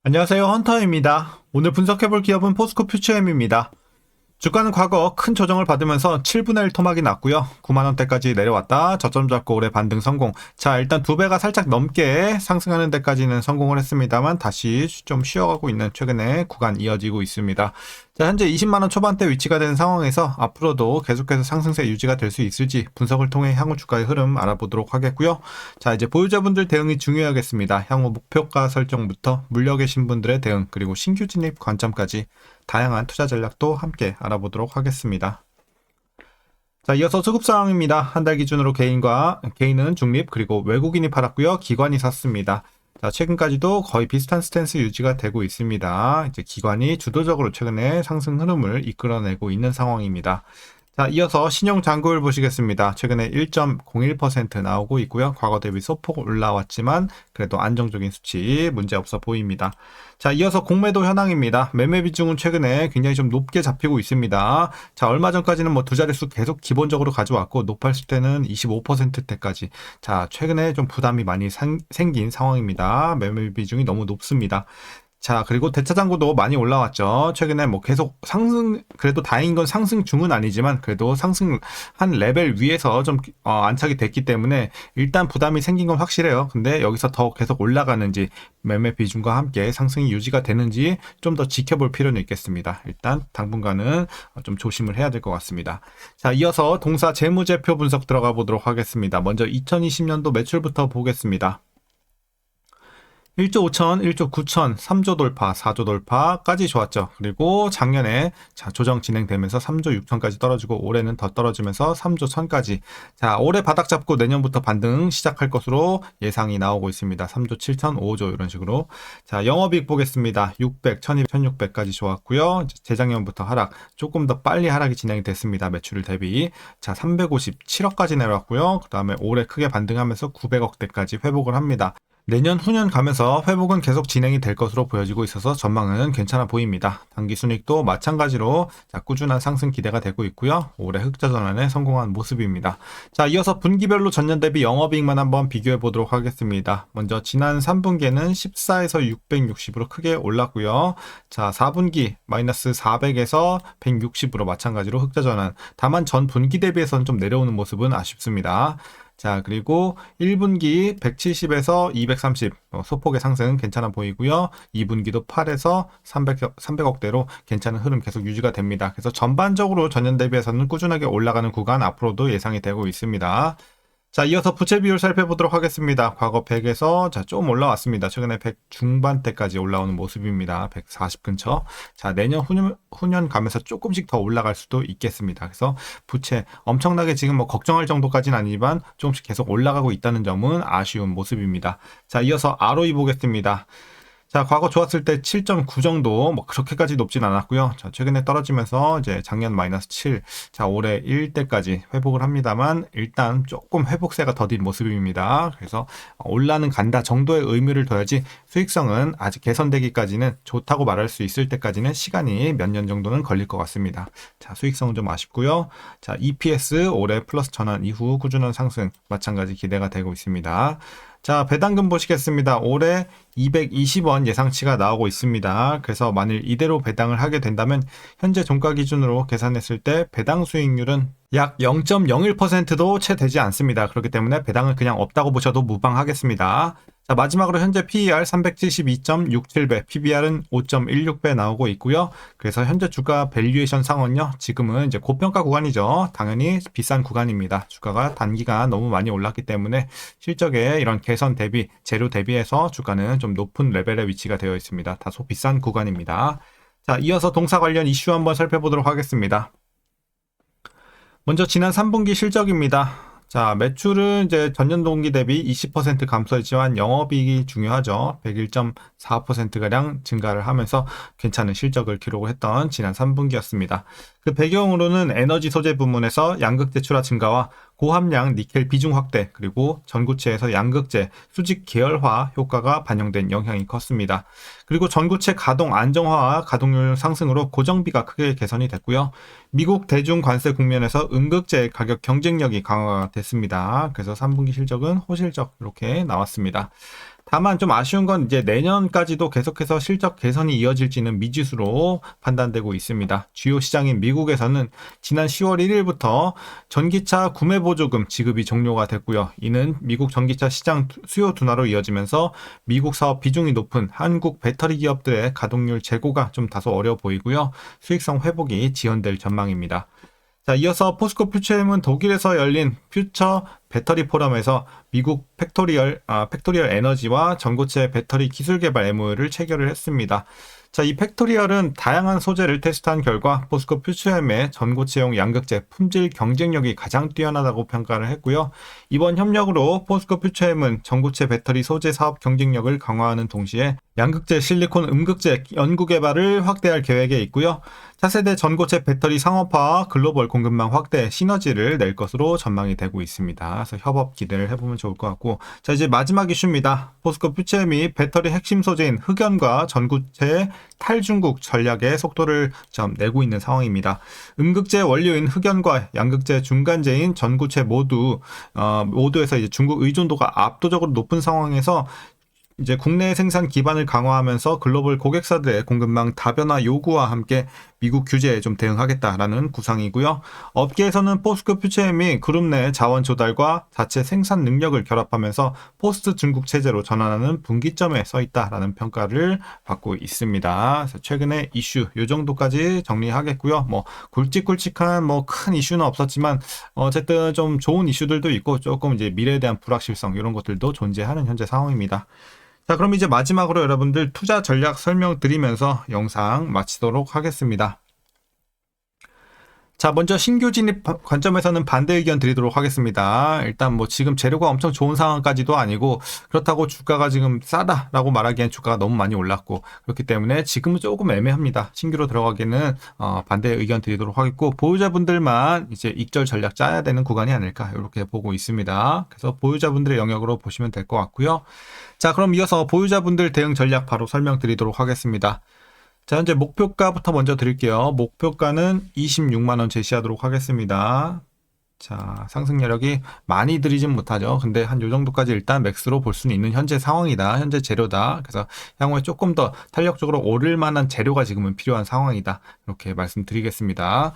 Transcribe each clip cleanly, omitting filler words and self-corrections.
안녕하세요, 헌터입니다. 오늘 분석해볼 기업은 포스코 퓨처엠입니다. 주가는 과거 큰 조정을 받으면서 7분의 1 토막이 났고요. 9만원대까지 내려왔다 저점 잡고 올해 반등 성공. 자, 일단 두 배가 살짝 넘게 상승하는 데까지는 성공을 했습니다만 다시 좀 쉬어가고 있는 최근의 구간 이어지고 있습니다. 자, 현재 20만원 초반대 위치가 된 상황에서 앞으로도 계속해서 상승세 유지가 될 수 있을지 분석을 통해 향후 주가의 흐름 알아보도록 하겠고요. 자, 이제 보유자분들 대응이 중요하겠습니다. 향후 목표가 설정부터 물려 계신 분들의 대응, 그리고 신규 진입 관점까지 다양한 투자 전략도 함께 알아보도록 하겠습니다. 자, 이어서 수급 상황입니다. 한 달 기준으로 개인은 중립, 그리고 외국인이 팔았고요. 기관이 샀습니다. 자, 최근까지도 거의 비슷한 스탠스 유지가 되고 있습니다. 이제 기관이 주도적으로 최근에 상승 흐름을 이끌어내고 있는 상황입니다. 자, 이어서 신용 잔고율 보시겠습니다. 최근에 1.01% 나오고 있고요. 과거 대비 소폭 올라왔지만 그래도 안정적인 수치 문제 없어 보입니다. 자, 이어서 공매도 현황입니다. 매매 비중은 최근에 굉장히 좀 높게 잡히고 있습니다. 자, 얼마 전까지는 뭐 두 자릿수 계속 기본적으로 가져왔고 높았을 때는 25%대까지. 자, 최근에 좀 부담이 많이 생긴 상황입니다. 매매 비중이 너무 높습니다. 자, 그리고 대차장고도 많이 올라왔죠. 최근에 뭐 계속 상승, 그래도 다행인 건 상승 중은 아니지만 그래도 상승 한 레벨 위에서 좀 안착이 됐기 때문에 일단 부담이 생긴 건 확실해요. 근데 여기서 더 계속 올라가는지 매매 비중과 함께 상승이 유지가 되는지 좀 더 지켜볼 필요는 있겠습니다. 일단 당분간은 좀 조심을 해야 될 것 같습니다. 자, 이어서 동사 재무제표 분석 들어가 보도록 하겠습니다. 먼저 2020년도 매출부터 보겠습니다. 1조 5천, 1조 9천, 3조 돌파, 4조 돌파까지 좋았죠. 그리고 작년에 조정 진행되면서 3조 6천까지 떨어지고 올해는 더 떨어지면서 3조 1천까지. 자, 올해 바닥 잡고 내년부터 반등 시작할 것으로 예상이 나오고 있습니다. 3조 7천, 5조 이런 식으로. 자, 영업이익 보겠습니다. 600, 1200, 1600까지 좋았고요. 재작년부터 하락, 조금 더 빨리 하락이 진행이 됐습니다. 매출 대비. 자, 357억까지 내려왔고요. 그 다음에 올해 크게 반등하면서 900억대까지 회복을 합니다. 내년 후년 가면서 회복은 계속 진행이 될 것으로 보여지고 있어서 전망은 괜찮아 보입니다. 당기순이익도 마찬가지로 꾸준한 상승 기대가 되고 있고요. 올해 흑자 전환에 성공한 모습입니다. 자, 이어서 분기별로 전년 대비 영업이익만 한번 비교해 보도록 하겠습니다. 먼저 지난 3분기에는 14에서 660으로 크게 올랐고요. 자, 4분기 마이너스 400에서 160으로 마찬가지로 흑자 전환. 다만 전 분기 대비해서는 좀 내려오는 모습은 아쉽습니다. 자, 그리고 1분기 170에서 230 소폭의 상승 괜찮아 보이고요. 2분기도 8에서 300억대로 괜찮은 흐름 계속 유지가 됩니다. 그래서 전반적으로 전년 대비해서는 꾸준하게 올라가는 구간 앞으로도 예상이 되고 있습니다. 자, 이어서 부채 비율 살펴보도록 하겠습니다. 과거 100에서 좀 올라왔습니다. 최근에 100 중반대까지 올라오는 모습입니다. 140 근처. 자, 내년 후년 가면서 조금씩 더 올라갈 수도 있겠습니다. 그래서 부채 엄청나게 지금 뭐 걱정할 정도까지는 아니지만 조금씩 계속 올라가고 있다는 점은 아쉬운 모습입니다. 자, 이어서 ROE 보겠습니다. 자, 과거 좋았을 때 7.9 정도, 뭐 그렇게까지 높진 않았고요. 자, 최근에 떨어지면서 이제 작년 마이너스 7, 자, 올해 1대까지 회복을 합니다만 일단 조금 회복세가 더딘 모습입니다. 그래서 올라는 간다 정도의 의미를 둬야지 수익성은 아직 개선되기까지는 좋다고 말할 수 있을 때까지는 시간이 몇 년 정도는 걸릴 것 같습니다. 자, 수익성은 좀 아쉽고요. 자, EPS 올해 플러스 전환 이후 꾸준한 상승 마찬가지 기대가 되고 있습니다. 자, 배당금 보시겠습니다. 올해 220원 예상치가 나오고 있습니다. 그래서 만일 이대로 배당을 하게 된다면 현재 종가 기준으로 계산했을 때 배당 수익률은 약 0.01%도 채 되지 않습니다. 그렇기 때문에 배당은 그냥 없다고 보셔도 무방하겠습니다. 자, 마지막으로 현재 PER 372.67배, PBR은 5.16배 나오고 있고요. 그래서 현재 주가 밸류에이션 상은요, 지금은 이제 고평가 구간이죠. 당연히 비싼 구간입니다. 주가가 단기간 너무 많이 올랐기 때문에 실적에 이런 개선 대비, 재료 대비해서 주가는 좀 높은 레벨에 위치가 되어 있습니다. 다소 비싼 구간입니다. 자, 이어서 동사 관련 이슈 한번 살펴보도록 하겠습니다. 먼저 지난 3분기 실적입니다. 자, 매출은 이제 전년 동기 대비 20% 감소했지만 영업이익이 중요하죠. 101.4%가량 증가를 하면서 괜찮은 실적을 기록을 했던 지난 3분기였습니다. 그 배경으로는 에너지 소재 부문에서 양극재 출하 증가와 고함량 니켈 비중 확대, 그리고 전구체에서 양극재 수직 계열화 효과가 반영된 영향이 컸습니다. 그리고 전구체 가동 안정화와 가동률 상승으로 고정비가 크게 개선이 됐고요. 미국 대중 관세 국면에서 음극재 가격 경쟁력이 강화가 됐습니다. 그래서 3분기 실적은 호실적 이렇게 나왔습니다. 다만 좀 아쉬운 건 이제 내년까지도 계속해서 실적 개선이 이어질지는 미지수로 판단되고 있습니다. 주요 시장인 미국에서는 지난 10월 1일부터 전기차 구매 보조금 지급이 종료가 됐고요. 이는 미국 전기차 시장 수요 둔화로 이어지면서 미국 사업 비중이 높은 한국 배터리 기업들의 가동률 재고가 좀 다소 어려 보이고요. 수익성 회복이 지연될 전망입니다. 자, 이어서 포스코 퓨처엠은 독일에서 열린 퓨처 배터리 포럼에서 미국 팩토리얼 에너지와 전고체 배터리 기술 개발 MOU를 체결을 했습니다. 자, 이 팩토리얼은 다양한 소재를 테스트한 결과 포스코 퓨처엠의 전고체용 양극재 품질 경쟁력이 가장 뛰어나다고 평가를 했고요. 이번 협력으로 포스코 퓨처엠은 전고체 배터리 소재 사업 경쟁력을 강화하는 동시에 양극재 실리콘 음극재 연구 개발을 확대할 계획에 있고요. 차세대 전고체 배터리 상업화와 글로벌 공급망 확대 시너지를 낼 것으로 전망이 되고 있습니다. 그래서 협업 기대를 해보면 좋을 것 같고, 자, 이제 마지막 이슈입니다. 포스코 퓨처엠이 배터리 핵심 소재인 흑연과 전고체 탈중국 전략의 속도를 좀 내고 있는 상황입니다. 음극재 원료인 흑연과 양극재 중간재인 전고체 모두에서 이제 중국 의존도가 압도적으로 높은 상황에서 이제 국내 생산 기반을 강화하면서 글로벌 고객사들의 공급망 다변화 요구와 함께 미국 규제에 좀 대응하겠다라는 구상이고요. 업계에서는 포스코 퓨처엠이 그룹 내 자원 조달과 자체 생산 능력을 결합하면서 포스트 중국 체제로 전환하는 분기점에 서 있다라는 평가를 받고 있습니다. 그래서 최근에 이슈 요 정도까지 정리하겠고요. 뭐 굵직굵직한 뭐 큰 이슈는 없었지만 어쨌든 좀 좋은 이슈들도 있고 조금 이제 미래에 대한 불확실성 이런 것들도 존재하는 현재 상황입니다. 자, 그럼 이제 마지막으로 여러분들 투자 전략 설명드리면서 영상 마치도록 하겠습니다. 자, 먼저 신규 진입 관점에서는 반대 의견 드리도록 하겠습니다. 일단 뭐 지금 재료가 엄청 좋은 상황까지도 아니고 그렇다고 주가가 지금 싸다라고 말하기엔 주가가 너무 많이 올랐고 그렇기 때문에 지금은 조금 애매합니다. 신규로 들어가기는 반대 의견 드리도록 하겠고 보유자분들만 이제 익절 전략 짜야 되는 구간이 아닐까 이렇게 보고 있습니다. 그래서 보유자분들의 영역으로 보시면 될 것 같고요. 자, 그럼 이어서 보유자분들 대응 전략 바로 설명드리도록 하겠습니다. 자, 현재 목표가부터 먼저 드릴게요. 목표가는 26만원 제시하도록 하겠습니다. 자, 상승 여력이 많이 들이진 못하죠. 근데 한 요 정도까지 일단 맥스로 볼 수는 있는 현재 상황이다. 현재 재료다. 그래서 향후에 조금 더 탄력적으로 오를 만한 재료가 지금은 필요한 상황이다. 이렇게 말씀드리겠습니다.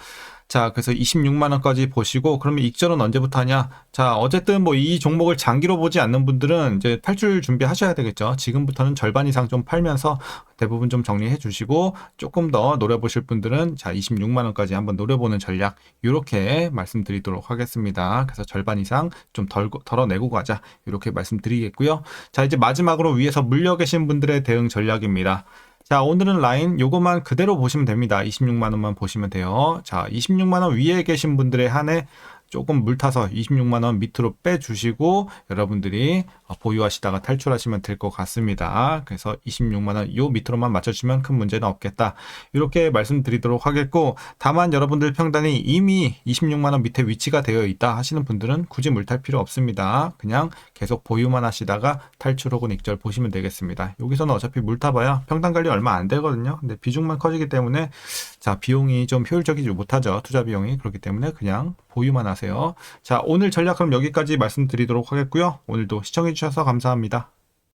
자, 그래서 26만원까지 보시고, 그러면 익절은 언제부터 하냐? 자, 어쨌든 뭐 이 종목을 장기로 보지 않는 분들은 이제 탈출 준비하셔야 되겠죠. 지금부터는 절반 이상 좀 팔면서 대부분 좀 정리해 주시고, 조금 더 노려보실 분들은 자, 26만원까지 한번 노려보는 전략, 이렇게 말씀드리도록 하겠습니다. 그래서 절반 이상 좀 덜어내고 가자. 이렇게 말씀드리겠고요. 자, 이제 마지막으로 위에서 물려 계신 분들의 대응 전략입니다. 자, 오늘은 라인 요거만 그대로 보시면 됩니다. 26만원만 보시면 돼요. 자, 26만원 위에 계신 분들의 한해 조금 물타서 26만원 밑으로 빼주시고 여러분들이 보유하시다가 탈출하시면 될 것 같습니다. 그래서 26만원 요 밑으로만 맞춰주시면 큰 문제는 없겠다. 이렇게 말씀드리도록 하겠고, 다만 여러분들 평단이 이미 26만원 밑에 위치가 되어 있다 하시는 분들은 굳이 물탈 필요 없습니다. 그냥 계속 보유만 하시다가 탈출 혹은 익절 보시면 되겠습니다. 여기서는 어차피 물타봐야 평단 관리 얼마 안 되거든요. 근데 비중만 커지기 때문에 자, 비용이 좀 효율적이지 못하죠. 투자 비용이. 그렇기 때문에 그냥 보유만 하세요. 자, 오늘 전략 그럼 여기까지 말씀드리도록 하겠고요. 오늘도 시청해주셔서 감사합니다.